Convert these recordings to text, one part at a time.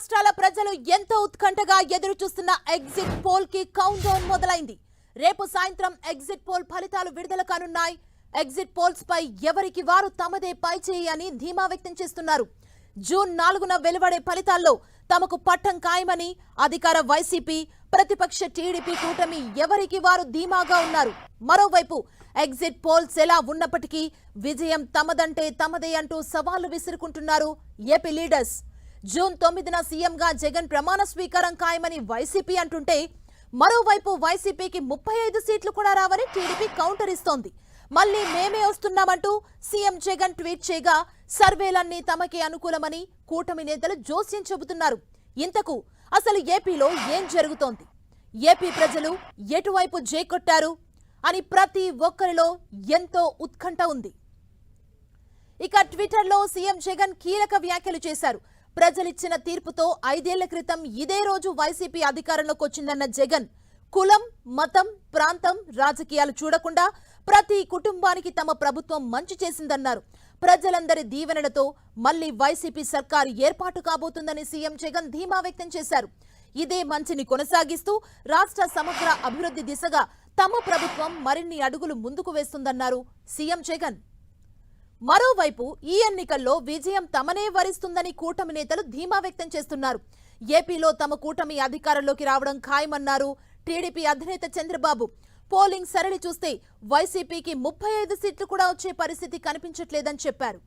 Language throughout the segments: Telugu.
రాష్ట్రాల ప్రజలు ఎంతో ఉత్కంఠగా ఎదురు చూస్తున్న ఎగ్జిట్ పోల్ కి కౌంట్ డౌన్ మొదలైంది. రేపు సాయంత్రం ఎగ్జిట్ పోల్ ఫలితాలు విడుదల కానున్నాయి. ఎగ్జిట్ పోల్స్ పై ఎవరికి వారు తమదే పైచేయి అని ధీమా వ్యక్తం చేస్తున్నారు. జూన్ 4న వెలువడే ఫలితాల్లో తమకు పట్టం ఖాయమని అధికార వైసీపీ, ప్రతిపక్ష టీడీపీ కూటమి ఎవరికి వారు ధీమాగా ఉన్నారు. మరోవైపు ఎగ్జిట్ పోల్స్ ఎలా ఉన్నప్పటికీ విజయం తమదంటే తమదే అంటూ సవాళ్లు విసురుకుంటున్నారు ఏపీ లీడర్స్. జూన్ 9న సీఎంగా జగన్ ప్రమాణ స్వీకారం ఖాయమని వైసీపీ అంటుంటే, మరోవైపు వైసీపీకి 35 సీట్లు కూడా రావని టీడీపీ కౌంటర్ ఇస్తోంది. మళ్లీ మేమే వస్తున్నామంటూ సీఎం జగన్ ట్వీట్ చేయగా సర్వేలన్నీ తమకే అనుకూలమని కూటమి నేతలు జోస్యం చెబుతున్నారు. ఇంతకు అసలు ఏపీలో ఏం జరుగుతోంది, ఏపీ ప్రజలు ఎటువైపు జేకొట్టారు అని ప్రతి ఒక్కరిలో ఎంతో ఉత్కంఠ ఉంది. ఇక ట్విట్టర్లో సీఎం జగన్ కీలక వ్యాఖ్యలు చేశారు. ప్రజలిచ్చిన తీర్పుతో 5 ఏళ్ల క్రితం ఇదే రోజు వైసీపీ అధికారంలోకి వచ్చిందన్న జగన్, కులం, మతం, ప్రాంతం, రాజకీయాలు చూడకుండా ప్రతి కుటుంబానికి తమ ప్రభుత్వం మంచి చేసిందన్నారు. ప్రజలందరి దీవెనలతో మళ్లీ వైసీపీ సర్కారు ఏర్పాటు కాబోతుందని సీఎం జగన్ ధీమా వ్యక్తం చేశారు. ఇదే మంచిని కొనసాగిస్తూ రాష్ట్ర సమగ్ర అభివృద్ధి దిశగా తమ ప్రభుత్వం మరిన్ని అడుగులు ముందుకు వేస్తుందన్నారు సీఎం జగన్. మరోవైపు ఈ ఎన్నికల్లో విజయం తమనే వరిస్తుందని కూటమి నేతలు ధీమా వ్యక్తం చేస్తున్నారు. ఏపీలో తమ కూటమి అధికారంలోకి రావడం ఖాయమన్నారు టీడీపీ అధినేత చంద్రబాబు. పోలింగ్ సరళి చూస్తే వైసీపీకి 35 సీట్లు కూడా వచ్చే పరిస్థితి కనిపించట్లేదని చెప్పారు.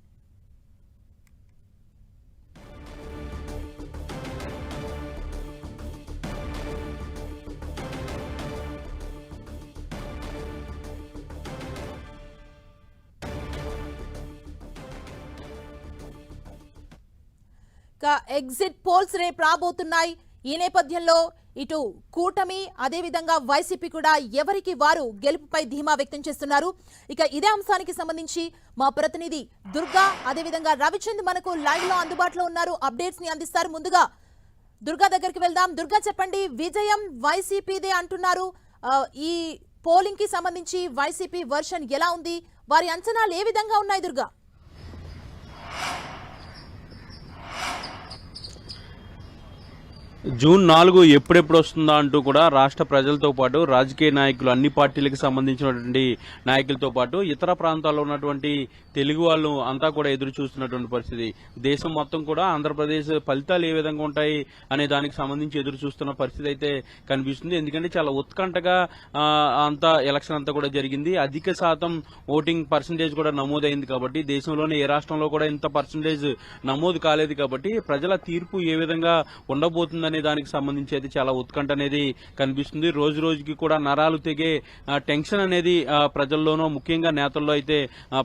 ఎగ్జిట్ పోల్స్ రేపు రాబోతున్నాయి. ఈ నేపథ్యంలో ఇటు కూటమి అదేవిధంగా వైసీపీ కూడా ఎవరికి వారు గెలుపుపై ధీమా వ్యక్తం చేస్తున్నారు. ఇక ఇదే అంశానికి సంబంధించి మా ప్రతినిధి దుర్గా అదేవిధంగా రవిచంద్ మనకు లైవ్ లో అందుబాటులో ఉన్నారు, అప్డేట్స్ ని అందిస్తారు. ముందుగా దుర్గా దగ్గరికి వెళ్దాం. దుర్గా చెప్పండి, విజయం వైసీపీదే అంటున్నారు. ఈ పోలింగ్ కి సంబంధించి వైసీపీ వర్షన్ ఎలా ఉంది, వారి అంచనాలు ఏ విధంగా ఉన్నాయి దుర్గా? జూన్ 4 ఎప్పుడెప్పుడు వస్తుందా అంటూ కూడా రాష్ట్ర ప్రజలతో పాటు రాజకీయ నాయకులు, అన్ని పార్టీలకు సంబంధించినటువంటి నాయకులతో పాటు ఇతర ప్రాంతాల్లో ఉన్నటువంటి తెలుగు వాళ్ళు అంతా కూడా ఎదురు చూస్తున్నటువంటి పరిస్థితి. దేశం మొత్తం కూడా ఆంధ్రప్రదేశ్ ఫలితాలు ఏ విధంగా ఉంటాయి అనే దానికి సంబంధించి ఎదురు చూస్తున్న పరిస్థితి అయితే కనిపిస్తుంది. ఎందుకంటే చాలా ఉత్కంఠగా అంతా ఎలక్షన్ అంతా కూడా జరిగింది. అధిక శాతం ఓటింగ్ పర్సంటేజ్ కూడా నమోదైంది కాబట్టి, దేశంలోనే ఏ రాష్ట్రంలో కూడా ఇంత పర్సంటేజ్ నమోదు కాలేదు కాబట్టి ప్రజల తీర్పు ఏ విధంగా ఉండబోతుందని దానికి సంబంధించి అయితే చాలా ఉత్కంఠ అనేది కనిపిస్తుంది. రోజు రోజుకి కూడా నరాలు తెగే టెన్షన్ అనేది ప్రజల్లోనూ ముఖ్యంగా నేతల్లో అయితే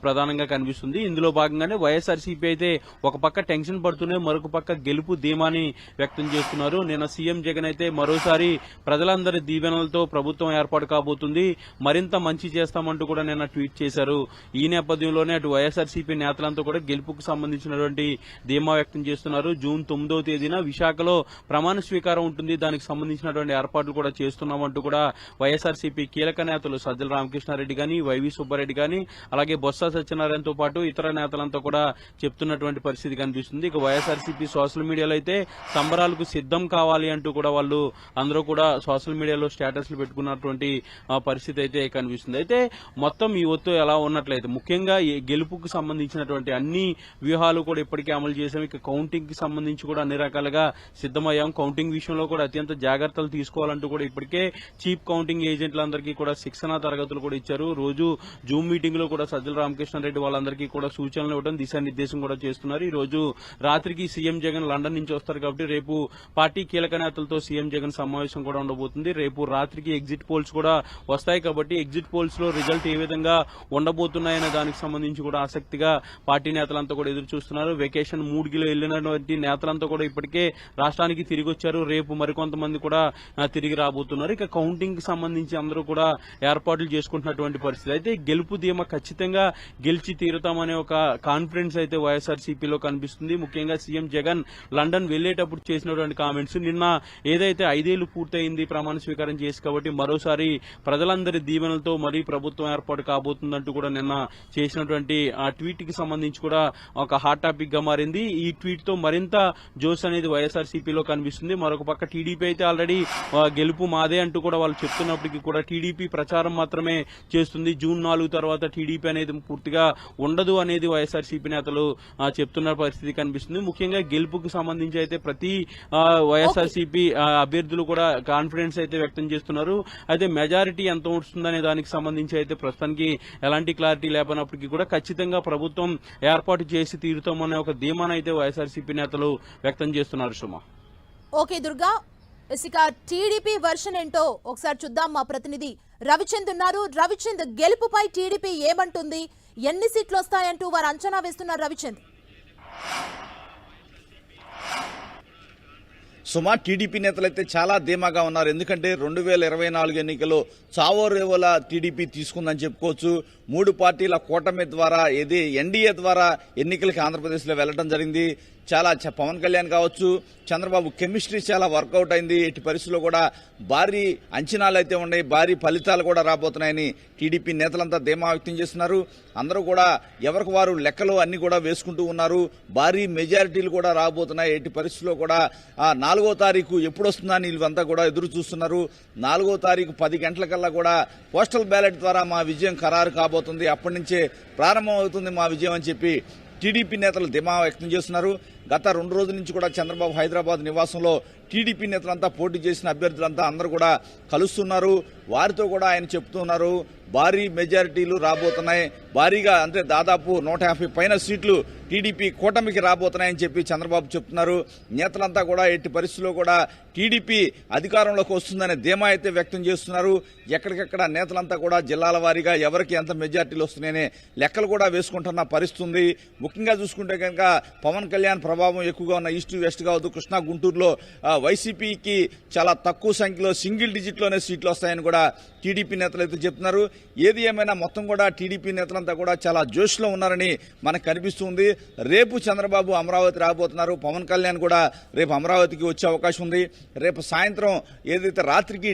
ప్రధానంగా కనిపిస్తుంది. ఇందులో భాగంగానే వైఎస్ఆర్సీపీ అయితే ఒక పక్క టెన్షన్ పడుతూనే మరొక పక్క గెలుపు ధీమాని వ్యక్తం చేస్తున్నారు. నిన్న సీఎం జగన్ అయితే మరోసారి ప్రజలందరి దీవెనలతో ప్రభుత్వం ఏర్పాటు కాబోతుంది, మరింత మంచి చేస్తామంటూ కూడా నిన్న ట్వీట్ చేశారు. ఈ నేపథ్యంలోనే అటు వైఎస్ఆర్సీపీ నేతలంతా కూడా గెలుపుకు సంబంధించినటువంటి ధీమా వ్యక్తం చేస్తున్నారు. జూన్ 9వ తేదీన విశాఖలో ప్రమాణ స్వీకారం ఉంటుంది, దానికి సంబంధించినటువంటి ఏర్పాట్లు కూడా చేస్తున్నామంటూ కూడా వైఎస్ఆర్సీపీ కీలక నేతలు సజ్జల రామకృష్ణారెడ్డి గాని, వైవి సుబ్బారెడ్డి గాని, అలాగే బొత్స సత్యనారాయణతో పాటు ఇతర నేతలంతా కూడా చెప్తున్నటువంటి పరిస్థితి కనిపిస్తుంది. ఇక వైఎస్ఆర్సీపీ సోషల్ మీడియాలో అయితే సంబరాలకు సిద్ధం కావాలి అంటూ కూడా వాళ్ళు అందరూ కూడా సోషల్ మీడియాలో స్టేటస్లు పెట్టుకున్నటువంటి పరిస్థితి అయితే కనిపిస్తుంది. అయితే మొత్తం ఈ ఒత్తు ఎలా ఉన్నట్లయితే ముఖ్యంగా ఈ గెలుపుకు సంబంధించినటువంటి అన్ని వ్యూహాలు కూడా ఇప్పటికే అమలు చేశాం. ఇక కౌంటింగ్ కి సంబంధించి కూడా అన్ని రకాలుగా సిద్దమయ్యాం. కౌంటింగ్ విషయంలో కూడా అత్యంత జాగ్రత్తలు తీసుకోవాలంటూ కూడా ఇప్పటికే చీఫ్ కౌంటింగ్ ఏజెంట్లందరికీ కూడా శిక్షణ తరగతులు కూడా ఇచ్చారు. రోజు జూమ్ మీటింగ్ లో కూడా సజ్జల రామకృష్ణారెడ్డి వాళ్ళందరికీ కూడా సూచనలు ఇవ్వడం, దిశానిర్దేశం కూడా చేస్తున్నారు. ఈ రోజు రాత్రికి సీఎం జగన్ లండన్ నుంచి వస్తారు కాబట్టి రేపు పార్టీ కీలక నేతలతో సీఎం జగన్ సమావేశం కూడా ఉండబోతుంది. రేపు రాత్రికి ఎగ్జిట్ పోల్స్ కూడా వస్తాయి కాబట్టి ఎగ్జిట్ పోల్స్ లో రిజల్ట్ ఏ విధంగా ఉండబోతున్నాయనే దానికి సంబంధించి కూడా ఆసక్తిగా పార్టీ నేతలంతా కూడా ఎదురు చూస్తున్నారు. వెకేషన్ మూడ్గిలో వెళ్లినటువంటి నేతలంతా కూడా ఇప్పటికే రాష్ట్రానికి తిరిగి వచ్చారు. రేపు మరికొంతమంది కూడా తిరిగి రాబోతున్నారు. ఇక కౌంటింగ్ కి సంబంధించి అందరూ కూడా ఏర్పాట్లు చేసుకుంటున్నటువంటి పరిస్థితి. అయితే గెలుపు ధీమా ఖచ్చితంగా గెలిచి తీరుతామనే ఒక కాన్ఫిడెన్స్ అయితే వైఎస్ఆర్సీపీలో కనిపిస్తుంది. ముఖ్యంగా సీఎం జగన్ లండన్ వెళ్లేటప్పుడు చేసినటువంటి కామెంట్స్, నిన్న ఏదైతే 5 ఏళ్లు పూర్తయింది ప్రమాణ స్వీకారం చేసి కాబట్టి మరోసారి ప్రజలందరి దీవెనలతో మరీ ప్రభుత్వం ఏర్పాటు కాబోతుందంటూ కూడా నిన్న చేసినటువంటి ఆ ట్వీట్ కి సంబంధించి కూడా ఒక హాట్ టాపిక్ గా మారింది. ఈ ట్వీట్ తో మరింత జోష్ అనేది వైఎస్ఆర్సీపీలో కనిపిస్తుంది. మరొక పక్క టీడీపీ అయితే ఆల్రెడీ గెలుపు మాదే అంటూ కూడా వాళ్ళు చెప్తున్నప్పటికీ కూడా టీడీపీ ప్రచారం మాత్రమే చేస్తుంది. జూన్ 4 తర్వాత టీడీపీ అనేది పూర్తిగా ఉండదు అనేది వైఎస్ఆర్సీపీ నేతలు చెప్తున్న పరిస్థితి కనిపిస్తుంది. ముఖ్యంగా గెలుపుకు సంబంధించి అయితే ప్రతి వైఎస్ఆర్సీపీ అభ్యర్థులు కూడా కాన్ఫిడెన్స్ అయితే వ్యక్తం చేస్తున్నారు. అయితే మెజారిటీ ఎంత వస్తుందనే దానికి సంబంధించి అయితే ప్రస్తుతానికి ఎలాంటి క్లారిటీ లేకపోయినప్పటికీ కూడా ఖచ్చితంగా ప్రభుత్వం ఏర్పాటు చేసి తీరుతామనే ఒక ధీమాను అయితే వైఎస్ఆర్సీపీ నేతలు వ్యక్తం చేస్తున్నారు. సుమా, ఓకే దుర్గా, ఇక టీడీపీ వర్షన్ ఏంటో ఒకసారి చూద్దాం. మా ప్రతినిధి రవిచంద్ ఉన్నారు. రవిచంద్, గెలుపుపై టీడీపీ ఏమంటుంది, ఎన్ని సీట్లు వస్తాయంటూ వారు అంచనా వేస్తున్నారు? రవిచంద్. సుమా, టీడీపీ నేతలైతే చాలా ధీమాగా ఉన్నారు. ఎందుకంటే 2024 ఎన్నికల్లో చావో రేవోలా టీడీపీ తీసుకుందని చెప్పుకోవచ్చు. 3 పార్టీల కూటమి ద్వారా ఎన్డీఏ ద్వారా ఎన్నికలకి ఆంధ్రప్రదేశ్లో వెళ్లడం జరిగింది. చాలా పవన్ కళ్యాణ్ కావచ్చు, చంద్రబాబు కెమిస్ట్రీ చాలా వర్కౌట్ అయింది. ఎట్టి పరిస్థితుల్లో కూడా భారీ అంచనాలు అయితే ఉన్నాయి, భారీ ఫలితాలు కూడా రాబోతున్నాయని టీడీపీ నేతలంతా ధీమా వ్యక్తం చేస్తున్నారు. అందరూ కూడా ఎవరికి వారు లెక్కలు అన్ని కూడా వేసుకుంటూ ఉన్నారు. భారీ మెజారిటీలు కూడా రాబోతున్నాయి. ఎట్టి పరిస్థితుల్లో కూడా 4వ తారీఖు ఎప్పుడు వస్తుందని వీళ్ళంతా కూడా ఎదురు చూస్తున్నారు. 4వ తారీఖు 10 గంటలకల్లా కూడా పోస్టల్ బ్యాలెట్ ద్వారా మా విజయం ఖరారు కాబోతుంది. అప్పటి నుంచే ప్రారంభం అవుతుంది మా విజయం అని చెప్పి టీడీపీ నేతలు ధీమా వ్యక్తం చేస్తున్నారు. గత 2 రోజుల నుంచి కూడా చంద్రబాబు హైదరాబాద్ నివాసంలో టీడీపీ నేతలంతా పోటీ చేసిన అభ్యర్థులంతా అందరూ కూడా కలుస్తున్నారు. వారితో కూడా ఆయన చెప్తున్నారు భారీ మెజారిటీలు రాబోతున్నాయి, భారీగా అంటే దాదాపు 150 పైన సీట్లు టీడీపీ కూటమికి రాబోతున్నాయని చెప్పి చంద్రబాబు చెప్తున్నారు. నేతలంతా కూడా ఎట్టి పరిస్థితుల్లో కూడా టీడీపీ అధికారంలోకి వస్తుందనే ధీమా అయితే వ్యక్తం చేస్తున్నారు. ఎక్కడికెక్కడ నేతలంతా కూడా జిల్లాల వారీగా ఎవరికి ఎంత మెజారిటీలు వస్తున్నాయనే లెక్కలు కూడా వేసుకుంటున్న పరిస్థితి ఉంది. ముఖ్యంగా చూసుకుంటే కనుక పవన్ కళ్యాణ్ ప్రభావం ఎక్కువగా ఉన్న ఈస్ట్ వెస్ట్ కావద్దు, కృష్ణా గుంటూరులో వైసీపీకి చాలా తక్కువ సంఖ్యలో సింగిల్ డిజిట్లోనే సీట్లు వస్తాయని కూడా టీడీపీ నేతలు అయితే చెప్తున్నారు. ఏది ఏమైనా మొత్తం కూడా టీడీపీ నేతలంతా కూడా చాలా జోష్లో ఉన్నారని మనకు కనిపిస్తుంది. రేపు చంద్రబాబు అమరావతి రాబోతున్నారు. పవన్ కళ్యాణ్ కూడా రేపు అమరావతికి వచ్చే అవకాశం ఉంది. రేపు సాయంత్రం ఏదైతే రాత్రికి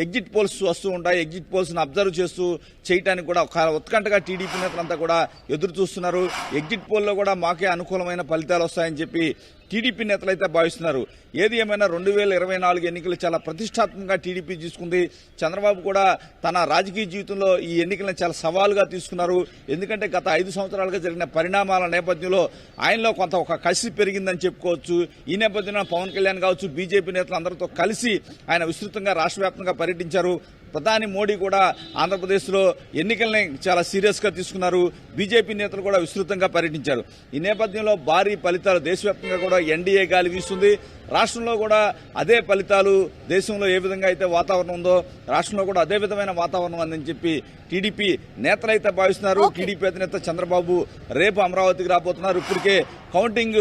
ఎగ్జిట్ పోల్స్ వస్తూ ఉంటాయి, ఎగ్జిట్ పోల్స్ ను అబ్జర్వ్ చేస్తూ చేయడానికి కూడా ఉత్కంఠగా టీడీపీ నేతలంతా కూడా ఎదురు చూస్తున్నారు. ఎగ్జిట్ పోల్లో కూడా మాకే అనుకూలమైన ఫలితాలు వస్తాయని చెప్పి టీడీపీ నేతలైతే భావిస్తున్నారు. ఏది ఏమైనా 2024 ఎన్నికలు చాలా ప్రతిష్టాత్మకంగా టీడీపీ తీసుకుంది. చంద్రబాబు కూడా తన రాజకీయ జీవితంలో ఈ ఎన్నికలను చాలా సవాలుగా తీసుకున్నారు. ఎందుకంటే గత 5 సంవత్సరాలుగా జరిగిన పరిణామాల నేపథ్యంలో ఆయనలో కొంత ఒక కసి పెరిగిందని చెప్పుకోవచ్చు. ఈ నేపథ్యంలో పవన్ కళ్యాణ్ కావచ్చు, బీజేపీ నేతలు అందరితో కలిసి ఆయన విస్తృతంగా రాష్ట్ర వ్యాప్తంగా పర్యటించారు. ప్రధాని మోడీ కూడా ఆంధ్రప్రదేశ్లో ఎన్నికల్ని చాలా సీరియస్ గా తీసుకున్నారు. బీజేపీ నేతలు కూడా విస్తృతంగా పర్యటించారు. ఈ నేపథ్యంలో భారీ ఫలితాలు దేశవ్యాప్తంగా కూడా ఎన్డీఏ గాలి వీస్తుంది. రాష్ట్రంలో కూడా అదే ఫలితాలు, దేశంలో ఏ విధంగా అయితే వాతావరణం ఉందో రాష్ట్రంలో కూడా అదే విధమైన వాతావరణం ఉందని చెప్పి టీడీపీ నేతలైతే భావిస్తున్నారు. టీడీపీ అధినేత చంద్రబాబు రేపు అమరావతికి రాబోతున్నారు. ఇప్పటికే కౌంటింగ్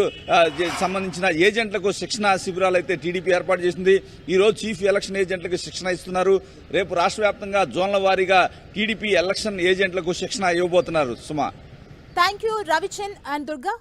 సంబంధించిన ఏజెంట్లకు శిక్షణ శిబిరాలు అయితే టీడీపీ ఏర్పాటు చేసింది. ఈ రోజు చీఫ్ ఎలక్షన్ ఏజెంట్లకు శిక్షణ ఇస్తున్నారు. రేపు రాష్ట్ర వ్యాప్తంగా జోన్ల వారీగా టీడీపీ ఎలక్షన్ ఏజెంట్లకు శిక్షణ ఇవ్వబోతున్నారు. Suma, thank you Ravichand and Durga.